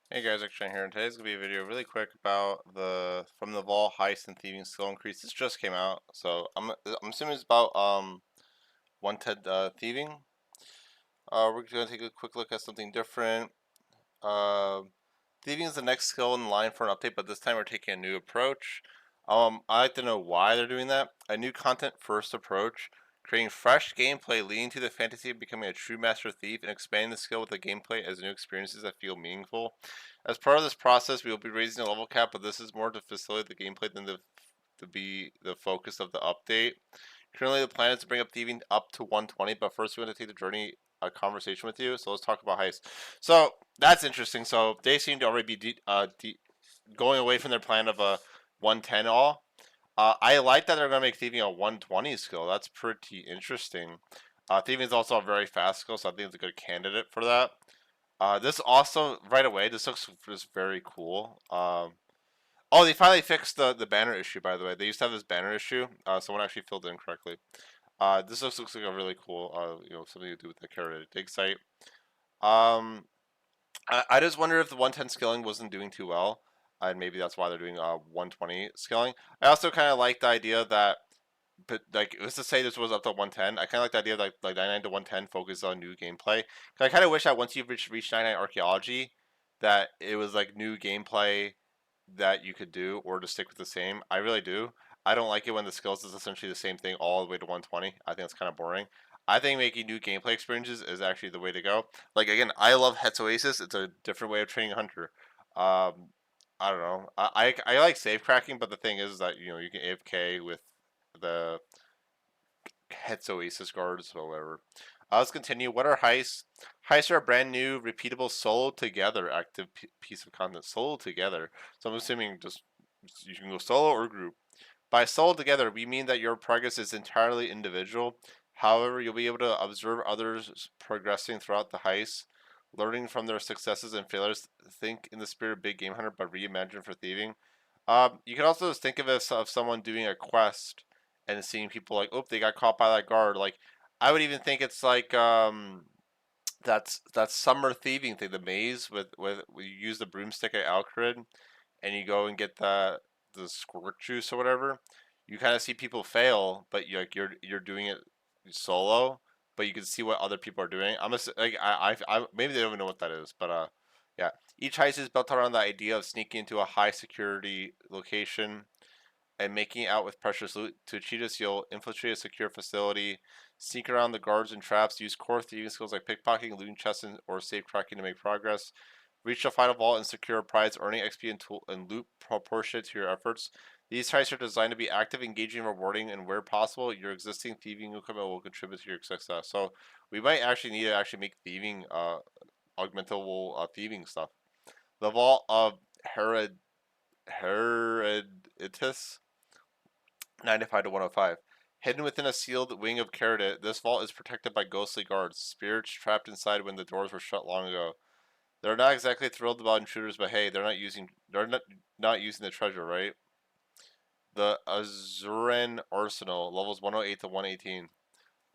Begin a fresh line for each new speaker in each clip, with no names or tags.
Hey guys, XJ9 here, and today's gonna be a video really quick about the From the Vault heist and thieving skill increase. This just came out, so I'm assuming it's about 110 thieving. We're gonna take a quick look at something different. Uh, Thieving is the next skill in line for an update, but this time we're taking a new approach. I like to know why they're doing that. A new content first approach, creating fresh gameplay leading to the fantasy of becoming a true master thief and expanding the skill with the gameplay as new experiences that feel meaningful. As part of this process, we will be raising the level cap, but this is more to facilitate the gameplay than to be the focus of the update. Currently, the plan is to bring up thieving up to 120, but first we want to take the journey a conversation with you. So let's talk about heist. So that's interesting. So they seem to already be going away from their plan of a 110 all. I like that they're going to make thieving a 120 skill. That's pretty interesting. Thieving is also a very fast skill, so I think it's a good candidate for that. This also right away. This looks just very cool. Oh, they finally fixed the banner issue. By the way, they used to have this banner issue. Someone actually filled it in correctly. This looks like a really cool, something to do with the carrot dig site. Um, I just wonder if the 110 skilling wasn't doing too well, and maybe that's why they're doing 120 skilling. I also kind of like the idea that, but like let's just say this was up to 110. I kind of like the idea that like 99 to 110 focus on new gameplay. 'Cause I kind of wish that once you've reached 99 archaeology, that it was like new gameplay that you could do, or to stick with the same. I really do. I don't like it when the skills is essentially the same thing all the way to 120. I think it's kind of boring. I think making new gameplay experiences is actually the way to go. Like again, I love Het's Oasis. It's a different way of training a hunter. I don't know. I like safe cracking, but the thing is that you can AFK with the Het's Oasis guards or whatever. Let's continue. What are heists? Heists are a brand new, repeatable, solo together active piece of content. Solo together. So I'm assuming just you can go solo or group. By solo together, we mean that your progress is entirely individual. However, you'll be able to observe others progressing throughout the heist, learning from their successes and failures. Think in the spirit of Big Game Hunter, but reimagine for thieving. You can also just think of it as of someone doing a quest and seeing people like, oh, they got caught by that guard. Like, I would even think it's like that's summer thieving thing, the maze with you use the broomstick at Alcrid, and you go and get the squirt juice or whatever. You kind of see people fail, but you're doing it solo, but you can see what other people are doing. I'm just like I maybe they don't even know what that is, but yeah. Each heist is built around the idea of sneaking into a high security location and making out with precious loot. To achieve this, you'll infiltrate a secure facility, sneak around the guards and traps, use core thieving skills like pickpocketing, looting chests, or safe cracking to make progress. Reach the final vault and secure a prize, earning XP and loot proportionate to your efforts. These heists are designed to be active, engaging, rewarding, and where possible, your existing thieving equipment will contribute to your success. So we might actually need to actually make thieving, augmentable thieving stuff. The Vault of Hereditas 95 to 105. Hidden within a sealed wing of Carradit, this vault is protected by ghostly guards, spirits trapped inside when the doors were shut long ago. They're not exactly thrilled about intruders, but hey, they're not using the treasure, right? The Azuran Arsenal, levels 108 to 118.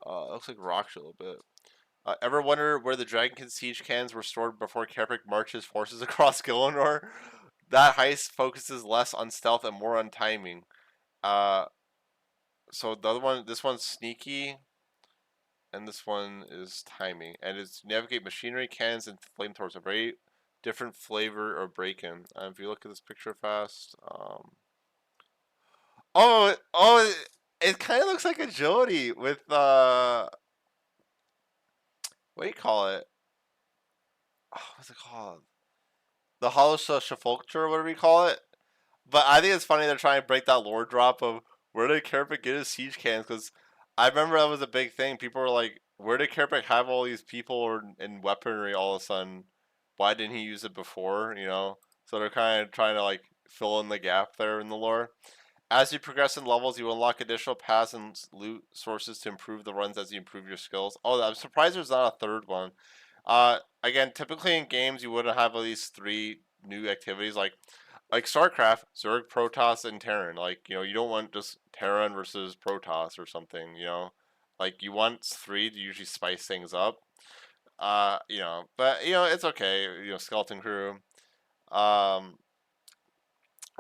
Looks like rocks a little bit. Ever wonder where the Dragonkin siege cans were stored before Keprik marched his forces across Gillinor? That heist focuses less on stealth and more on timing. Uh, so the other one, this one's sneaky, and this one is timing, and it's navigate machinery, cannons, and flamethrowers. A very different flavor of break-in. If you look at this picture fast, oh, it kind of looks like agility with what do you call it? Oh, what's it called? The Hollow Sepulchre, whatever you call it. But I think it's funny they're trying to break that lore drop of where did Kerpik get his siege cans? Because I remember that was a big thing. People were like, where did Kerpik have all these people and weaponry all of a sudden? Why didn't he use it before? So they're kind of trying to like fill in the gap there in the lore. As you progress in levels, you unlock additional paths and loot sources to improve the runs as you improve your skills. Oh, I'm surprised there's not a third one. Again, typically in games you wouldn't have at least three new activities like StarCraft, Zerg, Protoss, and Terran. Like you don't want just Terran versus Protoss or something. Like you want three to usually spice things up. But it's okay. Skeleton Crew. Um,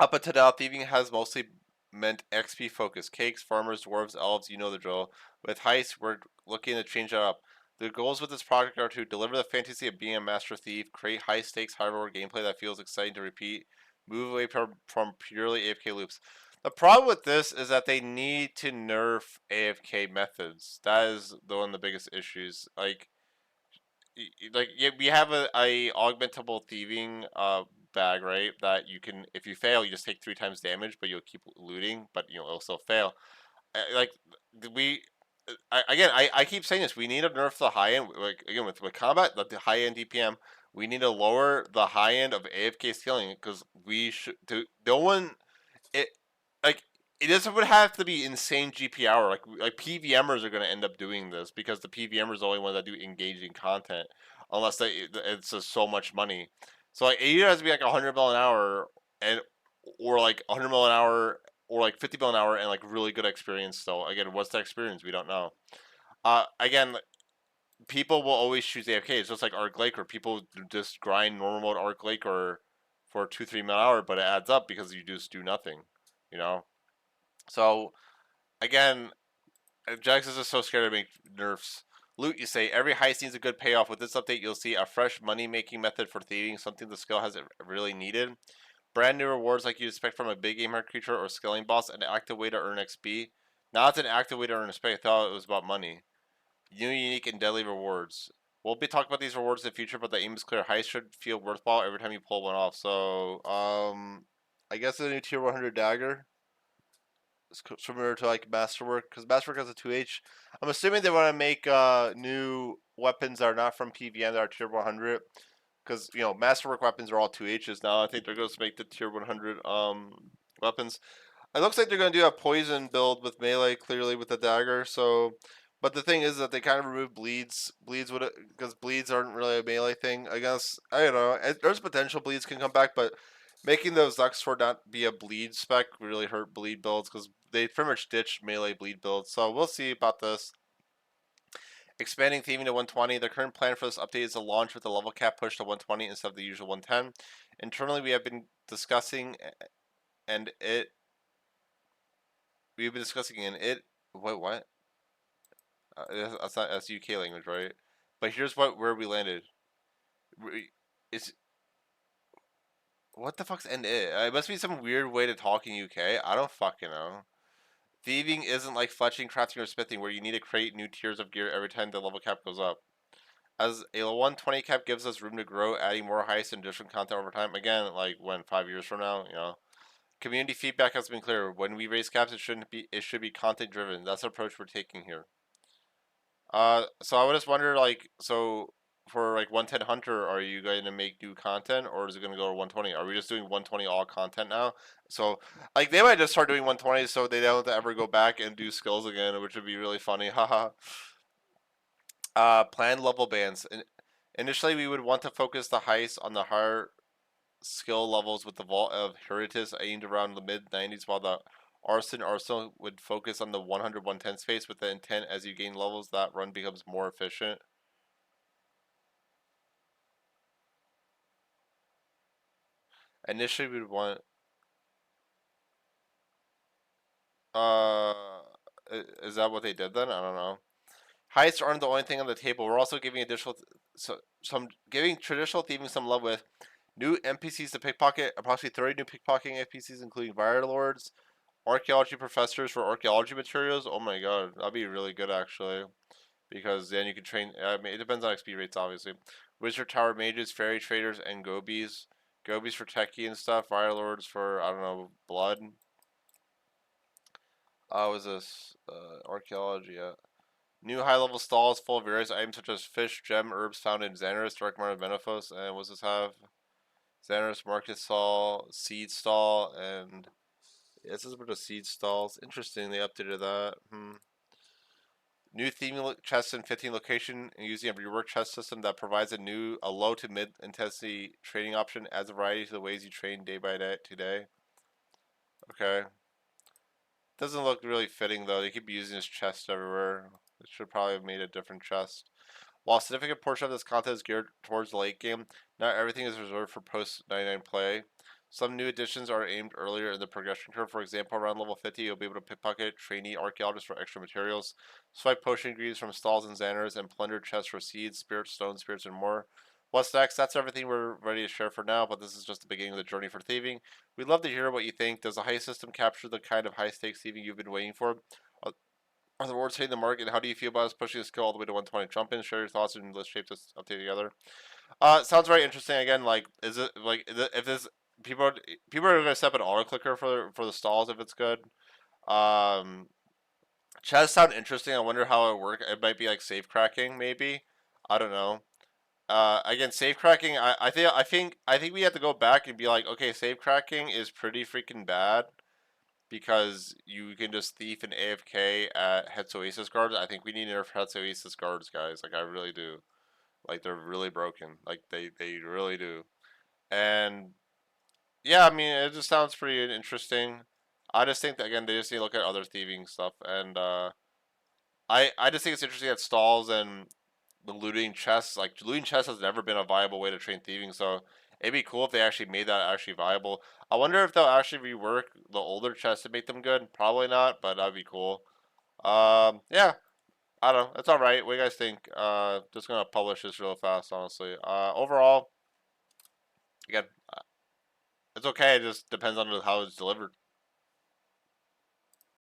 Up until now, thieving has mostly meant XP focused. Cakes, farmers, dwarves, elves, you know the drill. With heists, we're looking to change it up. The goals with this project are to deliver the fantasy of being a master thief, create high stakes, high reward gameplay that feels exciting to repeat, move away from purely AFK loops. The problem with this is that they need to nerf AFK methods. That is one of the biggest issues. Like yeah, we have a augmentable thieving bag, right, that you can, if you fail, you just take 3 times damage, but you'll keep looting, but it'll still fail. Like we I keep saying this, we need to nerf the high end, like again with combat, the high end DPM. We need to lower the high end of AFK scaling, because we should do no one it like it doesn't would have to be insane GP hour. Like PVMers are going to end up doing this, because the PVMers are the only ones that do engaging content, unless it's just so much money. So like it either has to be like 100 mil an hour, and or like 100 mil an hour, or like 50 mil an hour, and like really good experience. So again, what's the experience? We don't know. Again, people will always choose AFK. It's just like Arc Lake, or people just grind normal mode Arc Lake or for 2-3 mil an hour, but it adds up because you just do nothing, you know. So again, Jagex is just so scared to make nerfs. Loot, you say, every heist needs a good payoff. With this update, you'll see a fresh money-making method for thieving, something the skill has really needed. Brand new rewards like you'd expect from a big game hard creature or scaling boss, an active way to earn XP. Now it's an active way to earn XP. I thought it was about money. New, unique, and deadly rewards. We'll be talking about these rewards in the future, but the aim is clear. Heist should feel worthwhile every time you pull one off. So, I guess the new tier 100 dagger, similar to like Masterwork, because Masterwork has a 2H. I'm assuming they want to make new weapons that are not from PVM that are tier 100, because Masterwork weapons are all 2Hs now. I think they're going to make the tier 100 weapons. It looks like they're going to do a poison build with melee, clearly with the dagger. So, but the thing is that they kind of remove bleeds. Bleeds would, because bleeds aren't really a melee thing. I guess I don't know. There's potential bleeds can come back, but making those Lux Sword not be a bleed spec really hurt bleed builds, because they pretty much ditched melee bleed builds. So we'll see about this. Expanding thieving to 120. The current plan for this update is to launch with the level cap pushed to 120 instead of the usual 110. Internally, we have been discussing, and it we've been discussing in it. Wait, what? That's UK language, right? But here's where we landed. It's what the fuck's end it? It must be some weird way to talk in UK. I don't fucking know. Thieving isn't like fletching, crafting, or smithing, where you need to create new tiers of gear every time the level cap goes up. As a 120 cap gives us room to grow, adding more heists and different content over time. Again, like when 5 years from now. Community feedback has been clear. When we raise caps, it should be content driven. That's the approach we're taking here. So I would just wonder, like, so for like 110 Hunter, are you going to make new content, or is it going to go to 120? Are we just doing 120 all content now? So, like, they might just start doing 120 so they don't ever go back and do skills again, which would be really funny. Haha. Planned level bands. Initially, we would want to focus the heist on the higher skill levels, with the Vault of Heritage aimed around the mid 90s, while the Arsenal would focus on the 100-110 space, with the intent as you gain levels that run becomes more efficient. Initially, we'd want uh, is that what they did then? I don't know. Heists aren't the only thing on the table. We're also giving giving traditional thieving some love with new NPCs to pickpocket. Approximately 30 new pickpocketing NPCs, including Fire Lords, archaeology professors for archaeology materials. Oh my god, that'd be really good actually, because then you can train. I mean, it depends on XP rates, obviously. Wizard Tower mages, fairy traders, and gobies. Gobies for techie and stuff. Fire Lords for, I don't know, blood. Was this archaeology? New high-level stalls full of various items such as fish, gem, herbs found in Xanaris, Dark Mart, and Venifos. And what does this have? Xanaris market stall, seed stall, and yeah, this is a bunch of seed stalls. Interesting, they updated that. New theming chests in 15 location, and using a rework chest system that provides a low to mid intensity training option, adds a variety to the ways you train day by day today. Okay. Doesn't look really fitting though. They keep using this chest everywhere. It should probably have made a different chest. While a significant portion of this content is geared towards the late game, not everything is reserved for post 99 play. Some new additions are aimed earlier in the progression curve. For example, around level 50, you'll be able to pickpocket trainee archaeologists for extra materials, swipe potion ingredients from stalls and Xanners, and plunder chests for seeds, spirits, stones, spirits, and more. What's next? That's everything we're ready to share for now, but this is just the beginning of the journey for thieving. We'd love to hear what you think. Does the heist system capture the kind of high stakes thieving you've been waiting for? Are the rewards hitting the mark, and how do you feel about us pushing the skill all the way to 120? Jump in, share your thoughts, and let's shape this update together. Sounds very interesting. Again, like, is it like if this people are gonna step an auto clicker for the stalls if it's good. Um, Chests sound interesting. I wonder how it work. It might be like safe cracking, maybe. I don't know. Again, safe cracking. I think we have to go back and be like, okay, safe cracking is pretty freaking bad because you can just thief an AFK at Hex Oasis guards. I think we need nerf Hex Oasis guards, guys. Like I really do. Like they're really broken. Like they really do. And yeah, I mean it just sounds pretty interesting. I just think that again they just need to look at other thieving stuff, and I just think it's interesting that stalls and the looting chests, like looting chests has never been a viable way to train thieving, so it'd be cool if they actually made that actually viable. I wonder if they'll actually rework the older chests to make them good. Probably not, but that'd be cool. Yeah, I don't know. It's all right. What do you guys think? Just gonna publish this real fast, honestly. Overall, again, it's okay. It just depends on how it's delivered.